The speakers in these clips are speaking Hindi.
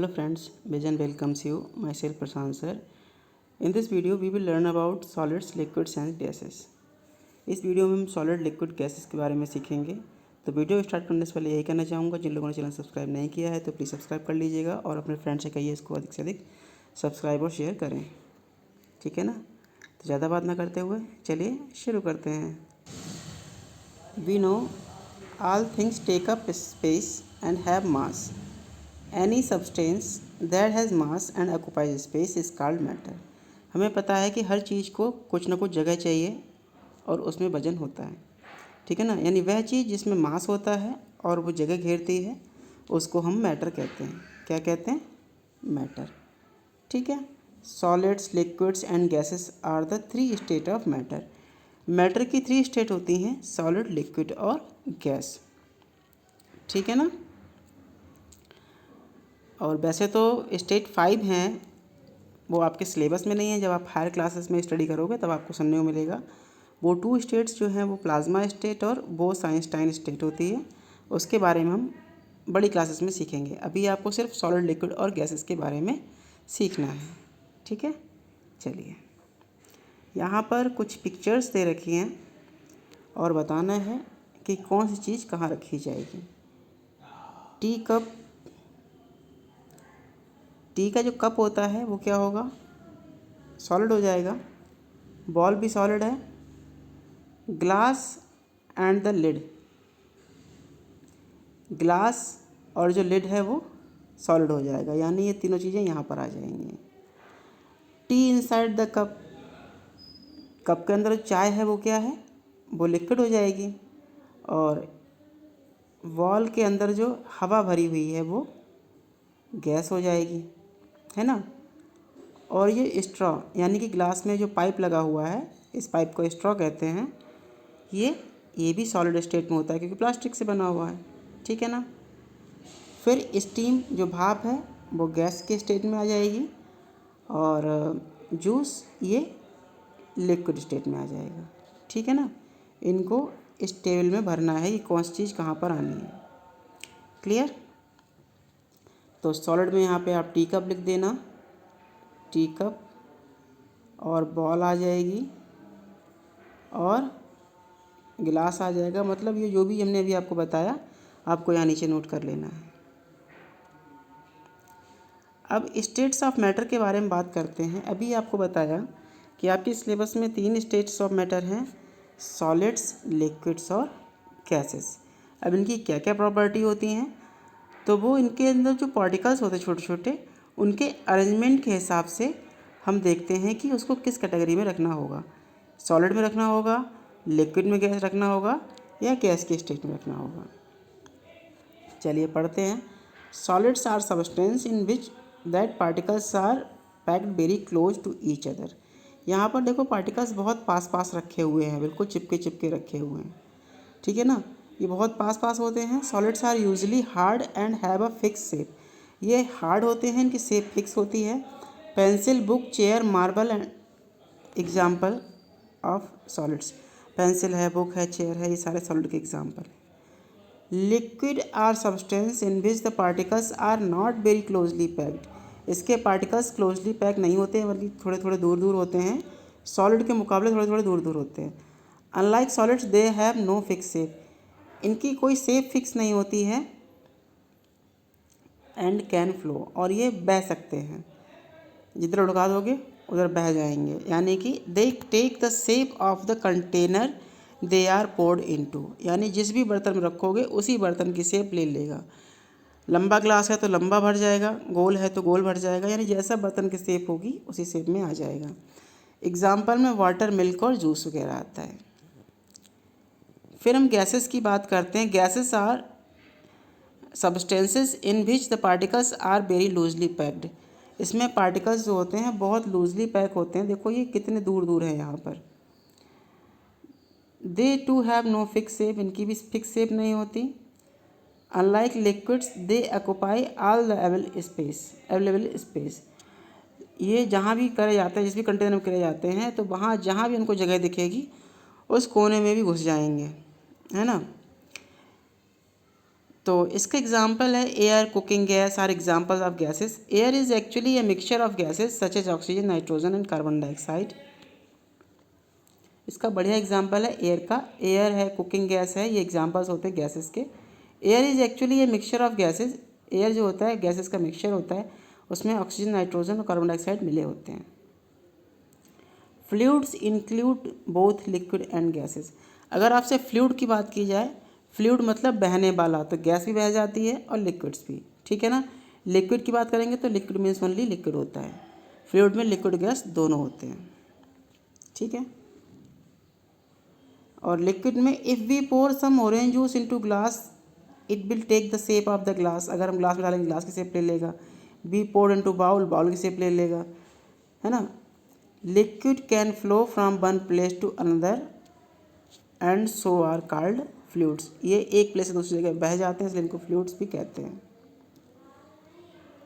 Hello friends, Vision welcomes you. Myself Prashant sir. In this video we will learn about solids, liquids and gases. इस वीडियो में हम सॉलिड लिक्विड गैसेस के बारे में सीखेंगे। तो वीडियो स्टार्ट करने से पहले यही कहना चाहूँगा, जिन लोगों ने चैनल सब्सक्राइब नहीं किया है तो प्लीज़ सब्सक्राइब कर लीजिएगा और अपने फ्रेंड से कहिए इसको अधिक से अधिक सब्सक्राइब और शेयर करें, ठीक है ना। तो ज़्यादा बात ना करते हुए चलिए शुरू करते हैं। We know all things take up space and have mass. Any substance that has mass and occupies space is called matter. हमें पता है कि हर चीज़ को कुछ ना कुछ जगह चाहिए और उसमें वजन होता है, ठीक है ना। यानी वह चीज़ जिसमें मास होता है और वो जगह घेरती है उसको हम मैटर कहते हैं। क्या कहते हैं? मैटर, ठीक है। Solids, liquids and gases are the three state of matter. Matter की थ्री स्टेट होती हैं, सॉलिड, लिक्विड और गैस, ठीक है ना। और वैसे तो स्टेट 5 हैं, वो आपके सिलेबस में नहीं है। जब आप हायर क्लासेस में स्टडी करोगे तब आपको सुनने को मिलेगा। वो 2 स्टेट्स जो हैं वो प्लाज्मा स्टेट और बोस-आइंस्टाइन स्टेट होती है। उसके बारे में हम बड़ी क्लासेस में सीखेंगे। अभी आपको सिर्फ सॉलिड, लिक्विड और गैसेस के बारे में सीखना है, ठीक है। चलिए, यहाँ पर कुछ पिक्चर्स दे रखी हैं और बताना है कि कौन सी चीज़ कहाँ रखी जाएगी। टी कप, टी का जो कप होता है वो क्या होगा? सॉलिड हो जाएगा। बॉल भी सॉलिड है। Glass and the lid, glass और जो लिड है वो सॉलिड हो जाएगा, यानी ये तीनों चीज़ें यहाँ पर आ जाएंगी। T inside the cup, cup के अंदर चाय है वो क्या है? वो लिक्विड हो जाएगी। और वॉल के अंदर जो हवा भरी हुई है वो गैस हो जाएगी, है ना। और ये स्ट्रॉ, यानी कि ग्लास में जो पाइप लगा हुआ है, इस पाइप को स्ट्रॉ कहते हैं। ये भी सॉलिड स्टेट में होता है क्योंकि प्लास्टिक से बना हुआ है, ठीक है ना। फिर स्टीम, जो भाप है, वो गैस के स्टेट में आ जाएगी। और जूस ये लिक्विड स्टेट में आ जाएगा, ठीक है ना। इनको इस टेबल में भरना है कि कौन सी चीज़ कहाँ पर आनी है। क्लियर? तो सॉलिड में यहाँ पे आप टी कप लिख देना, टी कप, और बॉल आ जाएगी और गिलास आ जाएगा। मतलब ये जो भी हमने अभी आपको बताया आपको यहाँ नीचे नोट कर लेना है। अब स्टेट्स ऑफ मैटर के बारे में बात करते हैं। अभी आपको बताया कि आपके सिलेबस में 3 स्टेट्स ऑफ मैटर हैं, सॉलिड्स, लिक्विड्स और गैसेस। अब इनकी क्या क्या प्रॉपर्टी होती हैं? तो वो इनके अंदर जो पार्टिकल्स होते हैं छोटे छोटे, उनके अरेंजमेंट के हिसाब से हम देखते हैं कि उसको किस कैटेगरी में रखना होगा। सॉलिड में रखना होगा, लिक्विड में गैस रखना होगा, या गैस के स्टेट में रखना होगा। चलिए पढ़ते हैं। Solids are substance in which that particles are packed very close to each other. यहाँ पर देखो पार्टिकल्स बहुत पास पास रखे हुए हैं, बिल्कुल चिपके चिपके रखे हुए हैं, ठीक है ना। ये बहुत पास पास होते हैं। Solids are usually hard and have a fix shape. ये हार्ड होते हैं, इनकी शेप फिक्स होती है। Pencil, book, chair, marble and example of solids. Pencil है, बुक है, चेयर है, ये सारे सॉलिड के एग्जाम्पल हैं। Liquid are substance in which the particles are not very closely packed. इसके पार्टिकल्स क्लोजली पैक नहीं होते हैं, बल्कि थोड़े थोड़े दूर दूर होते हैं। सॉलिड के मुकाबले थोड़े थोड़े दूर दूर होते हैं। Unlike solids they have no fix shape. इनकी कोई शेप फिक्स नहीं होती है। एंड कैन फ्लो, और ये बह सकते हैं, जिधर उड़का दोगे उधर बह जाएंगे। यानी कि they take the shape of the container they are poured into. यानी जिस भी बर्तन में रखोगे उसी बर्तन की शेप ले लेगा। लंबा ग्लास है तो लंबा भर जाएगा, गोल है तो गोल भर जाएगा, यानी जैसा बर्तन की शेप होगी उसी शेप में आ जाएगा। एग्जाम्पल में वाटर, मिल्क और जूस वगैरह आता है। फिर हम गैसेस की बात करते हैं। Gases are substances in which the particles are very loosely packed. इसमें पार्टिकल्स जो होते हैं बहुत लूजली पैक होते हैं। देखो ये कितने दूर दूर है यहाँ पर। They too have no fix shape, इनकी भी फिक्स शेप नहीं होती। Unlike liquids they occupy all the available space. ये जहाँ भी करे जाते हैं, जिस भी कंटेनर में करे जाते हैं, तो वहाँ जहाँ भी उनको जगह दिखेगी उस कोने में भी घुस जाएंगे, है ना। तो इसका एग्जांपल है air, cooking gas are examples of gases. Air is actually a mixture of gases such as oxygen, nitrogen and carbon dioxide. इसका बढ़िया एग्जांपल है एयर का। एयर है, कुकिंग गैस है, ये एग्जांपल्स होते हैं गैसेस के। Air is actually a mixture of gases. Air जो होता है गैसेस का मिक्सचर होता है, उसमें ऑक्सीजन, नाइट्रोजन और कार्बन डाइऑक्साइड मिले होते हैं। Fluids include both liquid and gases. अगर आपसे फ्लूइड की बात की जाए, फ्लूइड मतलब बहने वाला, तो गैस भी बह जाती है और लिक्विड्स भी, ठीक है ना। लिक्विड की बात करेंगे तो लिक्विड मीन्स ओनली लिक्विड होता है। फ्लूइड में लिक्विड गैस दोनों होते हैं, ठीक है। और लिक्विड में if we pour some orange juice into glass it will take the shape of the glass. अगर हम ग्लास में डालेंगे ग्लास की शेप ले लेगा। Be poured into bowl, bowl की शेप ले लेगा, है ना। Liquid can flow from one place to another and so are called fluids. ये एक प्लेस से दूसरी जगह बह जाते हैं, इसलिए इनको फ्लूइड्स भी कहते हैं।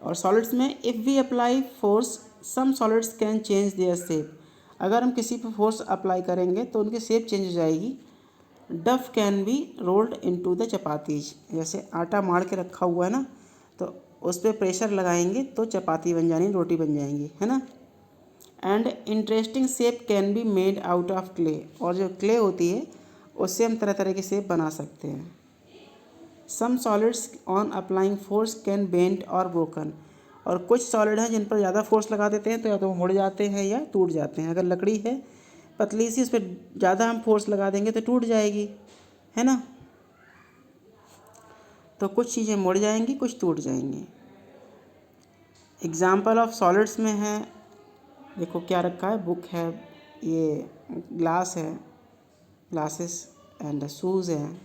और सॉलिड्स में if we apply force some solids can change their shape. अगर हम किसी पर फोर्स अप्लाई करेंगे तो उनकी शेप चेंज हो जाएगी। डफ can be rolled into the chapatis. जैसे आटा मार के रखा हुआ है ना, तो उस पर प्रेशर लगाएंगे तो चपाती बन जानी, रोटी बन जाएंगी, है ना। And interesting shape can be made out of clay. और जो क्ले होती है उससे हम तरह तरह की शेप बना सकते हैं। Some solids on applying force can bend और ब्रोकन। और कुछ सॉलिड हैं जिन पर ज़्यादा फोर्स लगा देते हैं तो या तो वो मुड़ जाते हैं या टूट जाते हैं। अगर लकड़ी है पतली सी, उस पर ज़्यादा हम फोर्स लगा देंगे तो टूट जाएगी, है ना। तो कुछ चीज़ें मुड़ जाएंगी, कुछ टूट जाएंगी। एग्जाम्पल ऑफ सॉलिड्स में है, देखो क्या रखा है, बुक है, ये ग्लास है, ग्लासेस एंड शूज़ हैं।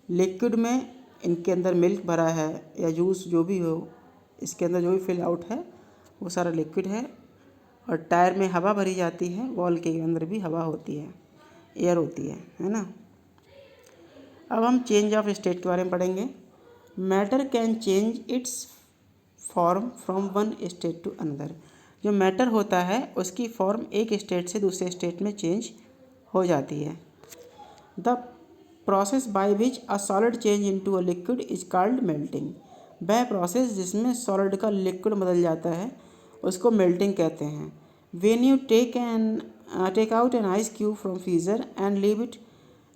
लिक्विड में इनके अंदर मिल्क भरा है या जूस जो भी हो, इसके अंदर जो भी फिल आउट है वो सारा लिक्विड है। और टायर में हवा भरी जाती है, वॉल के अंदर भी हवा होती है, एयर होती है ना। अब हम चेंज ऑफ स्टेट के बारे में पढ़ेंगे। Matter can change its form from one state to another. जो मैटर होता है उसकी फॉर्म एक स्टेट से दूसरे स्टेट में चेंज हो जाती है। The process by which a solid change into a liquid is called melting. वह प्रोसेस जिसमें सॉलिड का लिक्विड बदल जाता है उसको मेल्टिंग कहते हैं। When you take out an ice cube from freezer and leave it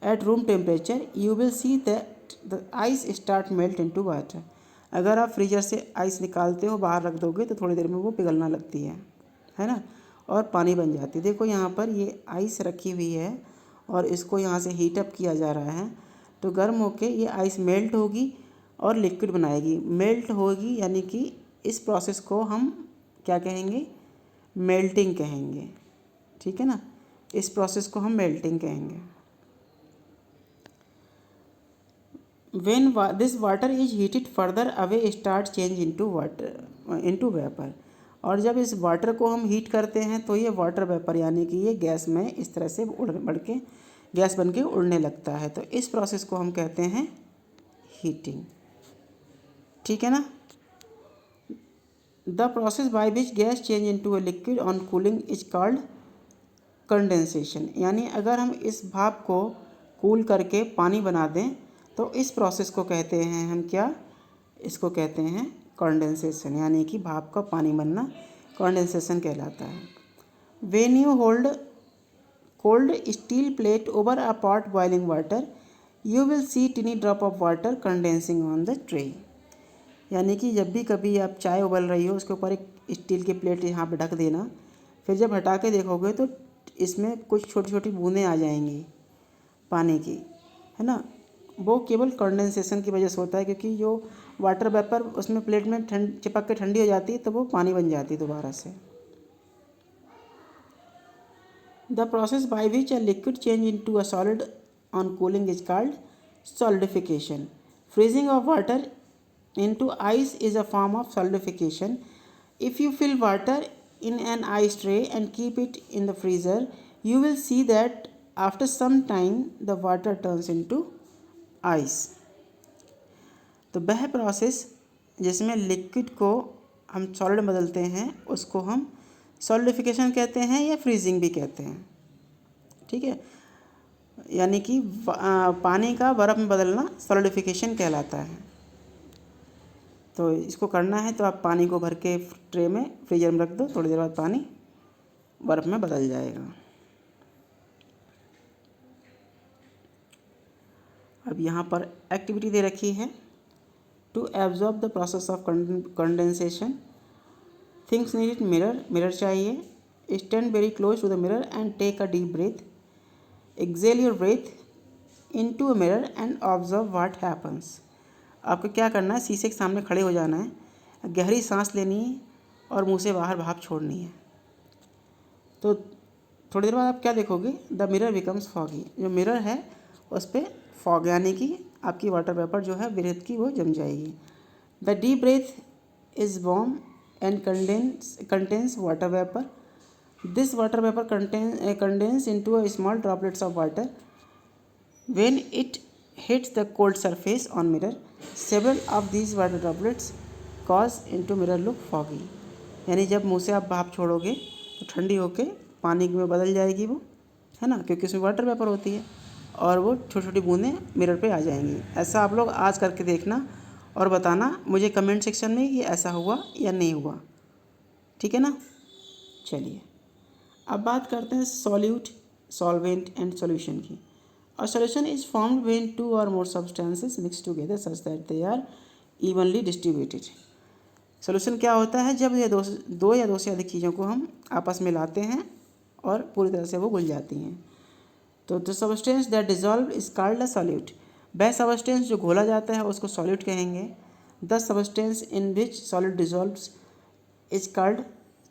at room temperature you will see that the ice start melt into water. अगर आप फ्रीजर से आइस निकालते हो, बाहर रख दोगे तो थोड़ी देर में वो पिघलना लगती है ना, और पानी बन जाती है। देखो यहाँ पर ये आइस रखी हुई है और इसको यहाँ से हीट अप किया जा रहा है, तो गर्म होके ये आइस मेल्ट होगी और लिक्विड बनाएगी। मेल्ट होगी यानी कि इस प्रोसेस को हम क्या कहेंगे, मेल्टिंग कहेंगे, ठीक है ना। इस प्रोसेस को हम मेल्टिंग कहेंगे। When this water is heated further away start change into vapor। और जब इस वाटर को हम हीट करते हैं तो ये वाटर वेपर यानी कि ये गैस में इस तरह से बढ़ के गैस बन के उड़ने लगता है। तो इस प्रोसेस को हम कहते हैं हीटिंग, ठीक है ना। The process by which gas change into a liquid on cooling is called condensation. यानी अगर हम इस भाप को कूल करके पानी बना दें तो इस प्रोसेस को कहते हैं हम क्या, इसको कहते हैं कंडेंसेशन, यानी कि भाप का पानी बनना कंडेंसेशन कहलाता है। When you hold cold steel plate over a pot boiling water you will C टिनी drop of water condensing on the tray. यानी कि जब भी कभी आप चाय उबल रही हो उसके ऊपर एक स्टील की प्लेट यहाँ पर ढक देना, फिर जब हटा के देखोगे तो इसमें कुछ छोटी छोटी बूंदें आ जाएंगी पानी की, है ना। वो केवल कंडेंसेशन की वजह से होता है, क्योंकि जो वाटर वेपर उसमें प्लेट में चिपक के ठंडी हो जाती है तो वो पानी बन जाती है दोबारा से। The process by which a liquid change into a solid on cooling is called solidification. Freezing of water into ice is a form of solidification. If you fill water in an ice tray and keep it in the freezer, you will see that after some time the water turns into ice. तो वह प्रोसेस जिसमें लिक्विड को हम सॉलिड बदलते हैं उसको हम सॉलिडिफिकेशन कहते हैं या फ्रीजिंग भी कहते हैं, ठीक है। यानी कि पानी का बर्फ़ में बदलना सॉलिडिफिकेशन कहलाता है। तो इसको करना है तो आप पानी को भर के ट्रे में फ्रीजर में रख दो, थोड़ी देर बाद पानी बर्फ़ में बदल जाएगा। अब यहाँ पर एक्टिविटी दे रखी है, to absorb the process of condensation things need mirror चाहिए। Stand very close to the mirror and take a deep breath, exhale your breath into a mirror and observe what happens. आपको क्या करना है, शीशे के सामने खड़े हो जाना है, गहरी सांस लेनी है और मुंह से बाहर भाप छोड़नी है। तो थोड़ी देर बाद आप क्या देखोगे, द मिरर बिकम्स फॉगी। जो मिरर है उस पर फॉग यानी कि आपकी वाटर वेपर जो है ब्रेथ की वो जम जाएगी। The deep breath is warm and contains water vapour. This water vapour condense into a small droplets of water. When it hits the cold surface on mirror, several of these water droplets cause into mirror look foggy. यानी जब मुँह से आप भाप छोड़ोगे तो ठंडी होके पानी में बदल जाएगी वो, है ना, क्योंकि उसमें वाटर वेपर होती है और वो छोटी छोटी बूंदें मिरर पे आ जाएंगी। ऐसा आप लोग आज करके देखना और बताना मुझे कमेंट सेक्शन में कि ऐसा हुआ या नहीं हुआ, ठीक है ना। चलिए अब बात करते हैं सॉल्यूट, सॉल्वेंट एंड सॉल्यूशन की। A solution is formed when two or more substances mix together such that they are evenly distributed. Solution क्या होता है, जब ये दो या दो से अधिक चीज़ों को हम आपस में लाते हैं और पूरी तरह से वो घुल जाती हैं। तो the substance that dissolve is called a solute. वह सब्सटेंस जो घोला जाता है उसको सॉल्यूट कहेंगे। The substance in which solid dissolves is called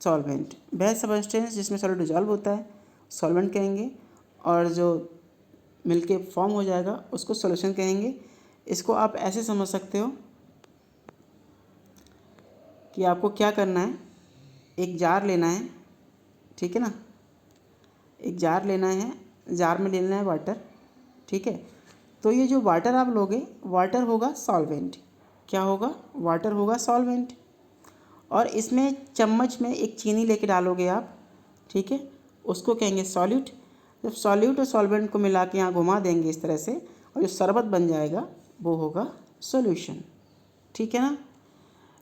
solvent. वह सब्सटेंस जिसमें सॉलिड डिजॉल्व होता है सॉल्वेंट कहेंगे, और जो मिलके फॉर्म हो जाएगा उसको सॉल्यूशन कहेंगे। इसको आप ऐसे समझ सकते हो कि आपको क्या करना है, एक जार लेना है, ठीक है ना, एक जार लेना है, जार में लेना है वाटर, ठीक है। तो ये जो वाटर आप लोगे, वाटर होगा सॉल्वेंट। क्या होगा, वाटर होगा सॉल्वेंट। और इसमें चम्मच में एक चीनी लेके डालोगे आप, ठीक है, उसको कहेंगे सॉल्यूट। जब सॉल्यूट और सॉल्वेंट को मिला के यहाँ घुमा देंगे इस तरह से और जो शरबत बन जाएगा वो होगा सॉल्यूशन, ठीक है ना।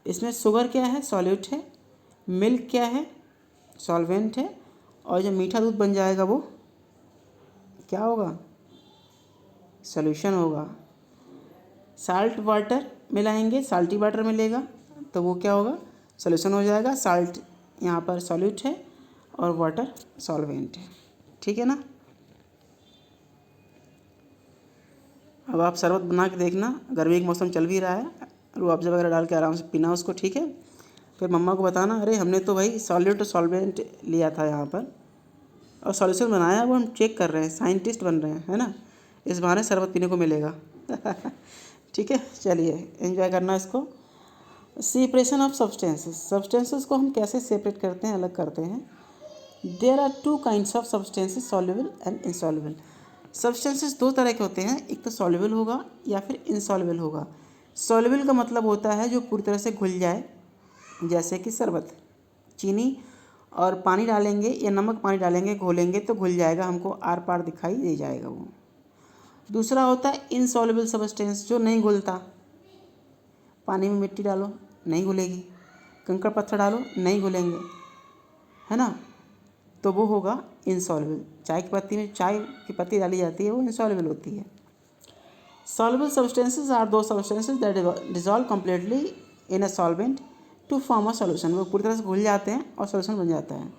इसमें शुगर क्या है, सॉल्यूट है, मिल्क क्या है, सॉल्वेंट है, और जो मीठा दूध बन जाएगा वो क्या होगा, सॉल्यूशन होगा। साल्ट वाटर मिलाएंगे, साल्टी वाटर मिलेगा तो वो क्या होगा, सॉल्यूशन हो जाएगा। साल्ट यहाँ पर सॉल्यूट है और वाटर सॉल्वेंट है, ठीक है ना। अब आप शरबत बना के देखना, गर्मी का मौसम चल भी रहा है, रूह अफ़ज़ा वगैरह डाल के आराम से पीना उसको, ठीक है। फिर मम्मा को बताना, अरे हमने तो भाई सॉल्यूट और सॉल्वेंट लिया था यहाँ पर और सॉल्यूशन बनाया, वो हम चेक कर रहे हैं, साइंटिस्ट बन रहे हैं, है ना। इस बहाने शरबत पीने को मिलेगा ठीक है। चलिए एंजॉय करना इसको। Separation of substances. सब्सटेंसेस को हम कैसे सेपरेट करते हैं, अलग करते हैं। There are two kinds of substances, soluble and insoluble. Substances दो तरह के होते हैं, एक तो सॉल्युबल होगा या फिर इनसॉल्युबल होगा। सॉल्युबल का मतलब होता है जो पूरी तरह से घुल जाए, जैसे कि शरबत। चीनी और पानी डालेंगे या नमक पानी डालेंगे, घोलेंगे तो घुल जाएगा, हमको आर पार दिखाई दे जाएगा वो। दूसरा होता है इनसॉल्युबल सब्सटेंस, जो नहीं घुलता। पानी में मिट्टी डालो नहीं घुलेगी, कंकड़ पत्थर डालो नहीं घुलेंगे, है ना, तो वो होगा इनसॉल्युबल। चाय की पत्ती में चाय की पत्ती डाली जाती है, वो इनसॉल्युबल होती है। Soluble substances are those substances that dissolve completely in a solvent to form a solution. वो पूरी तरह से घुल जाते हैं और सॉल्यूशन बन जाता है।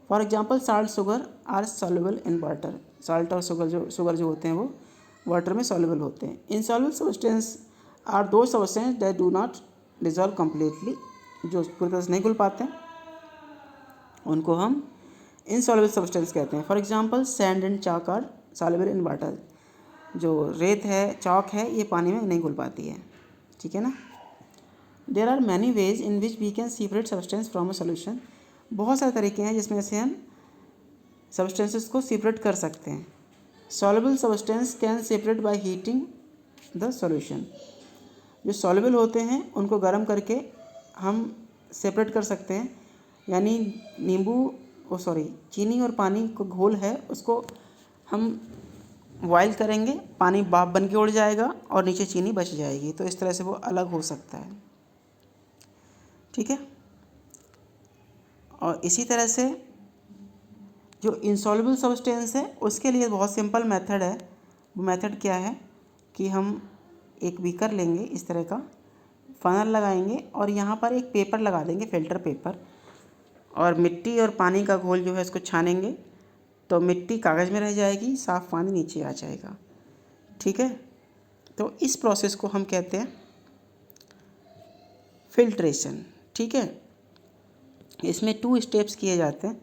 For example salt, sugar are soluble in water. Salt और शुगर जो होते हैं वो वाटर में सॉल्युबल होते हैं। Insoluble substance are those substance that do not dissolve completely, जो पूरी तरह से नहीं घुल पाते हैं, उनको हम इनसॉल्युबल सब्सटेंस कहते हैं। For example sand and chalk are soluble in water. जो रेत है, चॉक है, ये पानी में नहीं घुल पाती है, ठीक है ना। There are many ways in which we can separate substance from a solution. बहुत सारे तरीके हैं जिसमें से हम सब्सटेंसेस को सेपरेट कर सकते हैं। Soluble substance can separate by heating the solution. जो सॉल्युबल होते हैं उनको गर्म करके हम सेपरेट कर सकते हैं, यानी चीनी और पानी को घोल है उसको हम बॉयल करेंगे, पानी भाप बन के उड़ जाएगा और नीचे चीनी बच जाएगी। तो इस तरह से वो अलग हो सकता है, ठीक है। और इसी तरह से जो इंसॉल्युबल सब्सटेंस है उसके लिए बहुत सिंपल मेथड है। वो मेथड क्या है कि हम एक बीकर लेंगे, इस तरह का फनल लगाएंगे और यहाँ पर एक पेपर लगा देंगे, फिल्टर पेपर, और मिट्टी और पानी का घोल जो है इसको छानेंगे तो मिट्टी कागज़ में रह जाएगी, साफ़ पानी नीचे आ जाएगा, ठीक है। तो इस प्रोसेस को हम कहते हैं फिल्ट्रेशन, ठीक है। इसमें 2 स्टेप्स किए जाते हैं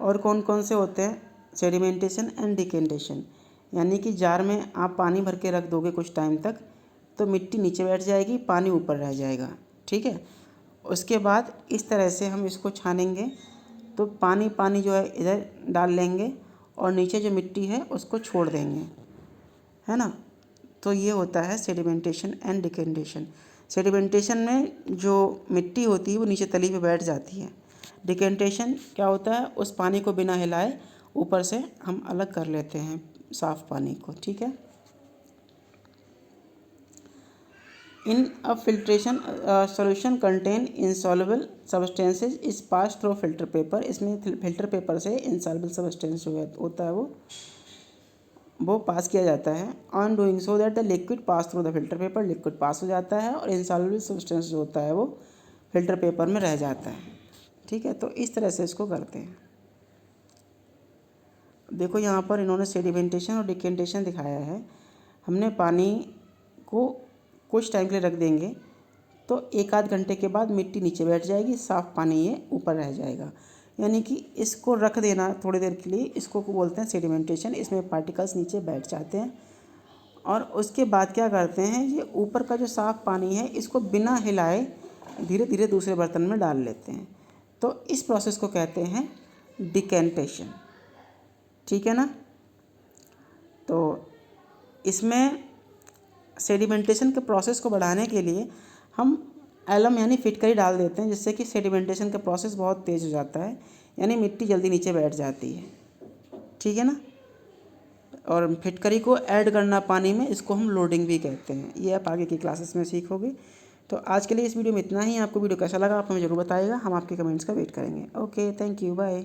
और कौन कौन से होते हैं, सेडिमेंटेशन एंड डिकेंटेशन। यानी कि जार में आप पानी भर के रख दोगे कुछ टाइम तक तो मिट्टी नीचे बैठ जाएगी, पानी ऊपर रह जाएगा, ठीक है। उसके बाद इस तरह से हम इसको छानेंगे तो पानी पानी जो है इधर डाल लेंगे और नीचे जो मिट्टी है उसको छोड़ देंगे, है ना। तो ये होता है सेडिमेंटेशन एंड डिकेंटेशन। सेडिमेंटेशन में जो मिट्टी होती है वो नीचे तली पे बैठ जाती है। डिकेंटेशन क्या होता है, उस पानी को बिना हिलाए ऊपर से हम अलग कर लेते हैं साफ़ पानी को, ठीक है। In a filtration solution contain insoluble substances is pass through filter paper. इसमें फिल्टर पेपर से इंसॉल्युबल सब्सटेंस जो होता है वो पास किया जाता है। On doing so that the liquid pass through the filter paper, liquid pass हो जाता है और इंसॉल्युबल सब्सटेंस जो होता है वो फिल्टर पेपर में रह जाता है, ठीक है। तो इस तरह से इसको करते हैं। देखो यहाँ पर इन्होंने सेडिमेंटेशन और डिकेंटेशन दिखाया है। हमने पानी को कुछ टाइम के लिए रख देंगे तो 1 आध घंटे के बाद मिट्टी नीचे बैठ जाएगी, साफ़ पानी ये ऊपर रह जाएगा। यानी कि इसको रख देना थोड़ी देर के लिए, इसको बोलते हैं सेडिमेंटेशन। इसमें पार्टिकल्स नीचे बैठ जाते हैं और उसके बाद क्या करते हैं, ये ऊपर का जो साफ़ पानी है इसको बिना हिलाए धीरे धीरे दूसरे बर्तन में डाल लेते हैं। तो इस प्रोसेस को कहते हैं डिकेंटेशन, ठीक है ना। तो इसमें सेडिमेंटेशन के प्रोसेस को बढ़ाने के लिए हम एलम यानी फिटकरी डाल देते हैं, जिससे कि सेडिमेंटेशन का प्रोसेस बहुत तेज़ हो जाता है, यानी मिट्टी जल्दी नीचे बैठ जाती है, ठीक है ना। और फिटकरी को ऐड करना पानी में, इसको हम लोडिंग भी कहते हैं। ये आप आगे की क्लासेस में सीखोगे। तो आज के लिए इस वीडियो में इतना ही। आपको वीडियो कैसा लगा आप हमें ज़रूर बताइएगा, हम आपके कमेंट्स का वेट करेंगे। Okay, thank you, bye.